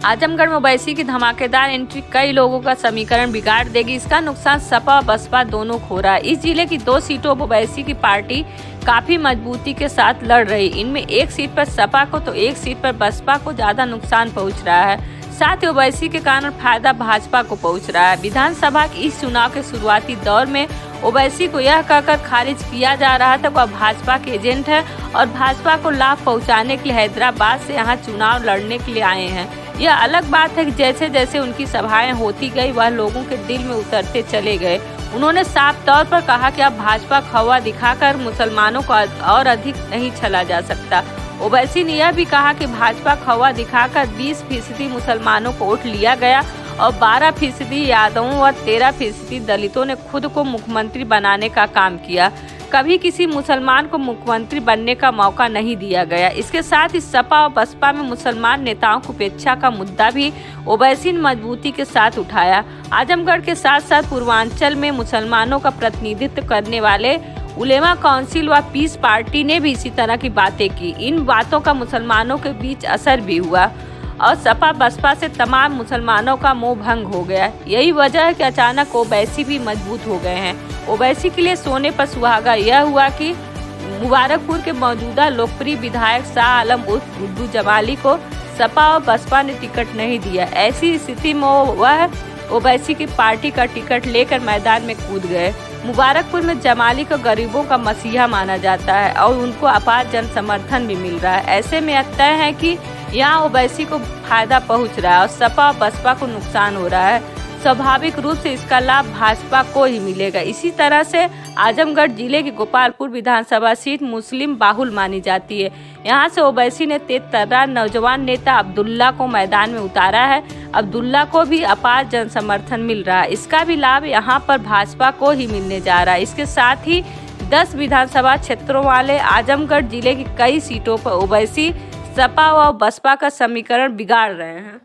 आजमगढ़ में ओवैसी की धमाकेदार एंट्री कई लोगों का समीकरण बिगाड़ देगी। इसका नुकसान सपा और बसपा दोनों खो रहा है। इस जिले की 2 सीटों पर ओवैसी की पार्टी काफी मजबूती के साथ लड़ रही। इनमें एक सीट पर सपा को तो एक सीट पर बसपा को ज्यादा नुकसान पहुंच रहा है। साथ ही ओवैसी के कारण फायदा भाजपा को पहुंच रहा है। विधानसभा के इस चुनाव के शुरुआती दौर में ओवैसी को यह कहकर खारिज किया जा रहा था वह भाजपा के एजेंट है और भाजपा को लाभ पहुंचाने के लिए हैदराबाद से यहां चुनाव लड़ने के लिए आए हैं। यह अलग बात है कि जैसे जैसे उनकी सभाएं होती गई वह लोगों के दिल में उतरते चले गए। उन्होंने साफ तौर पर कहा कि अब भाजपा खौवा दिखाकर मुसलमानों को और अधिक नहीं छला जा सकता। ओवैसी ने यह भी कहा कि भाजपा खौवा दिखाकर 20% मुसलमानों को वोट लिया गया और 12% यादवों और 13% दलितों ने खुद को मुख्यमंत्री बनाने का काम किया। कभी किसी मुसलमान को मुख्यमंत्री बनने का मौका नहीं दिया गया। इसके साथ ही सपा और बसपा में मुसलमान नेताओं की उपेक्षा का मुद्दा भी ओवैसी ने मजबूती के साथ उठाया। आजमगढ़ के साथ साथ पूर्वांचल में मुसलमानों का प्रतिनिधित्व करने वाले उलेमा काउंसिल व पीस पार्टी ने भी इसी तरह की बातें की। इन बातों का मुसलमानों के बीच असर भी हुआ और सपा बसपा से तमाम मुसलमानों का मोह भंग हो गया। यही वजह है कि अचानक ओवैसी भी मजबूत हो गए हैं। ओवैसी के लिए सोने पर सुहागा यह हुआ कि मुबारकपुर के मौजूदा लोकप्रिय विधायक शाह आलम उर्फ गुड्डू जमाली को सपा और बसपा ने टिकट नहीं दिया। ऐसी स्थिति में वह ओवैसी की पार्टी का टिकट लेकर मैदान में कूद गए। मुबारकपुर में जमाली को गरीबों का मसीहा माना जाता है और उनको अपार जन समर्थन भी मिल रहा है। ऐसे में तय है कि यहाँ ओवैसी को फायदा पहुंच रहा है और सपा और बसपा को नुकसान हो रहा है। स्वाभाविक रूप से इसका लाभ भाजपा को ही मिलेगा। इसी तरह से आजमगढ़ जिले की गोपालपुर विधानसभा सीट मुस्लिम बाहुल मानी जाती है। यहाँ से ओवैसी ने तेज-तर्रार नौजवान नेता अब्दुल्ला को मैदान में उतारा है। अब्दुल्ला को भी अपार जन समर्थन मिल रहा है। इसका भी लाभ यहाँ पर भाजपा को ही मिलने जा रहा है। इसके साथ ही 10 विधानसभा क्षेत्रों वाले आजमगढ़ जिले की कई सीटों पर ओवैसी सपा व बसपा का समीकरण बिगाड़ रहे हैं।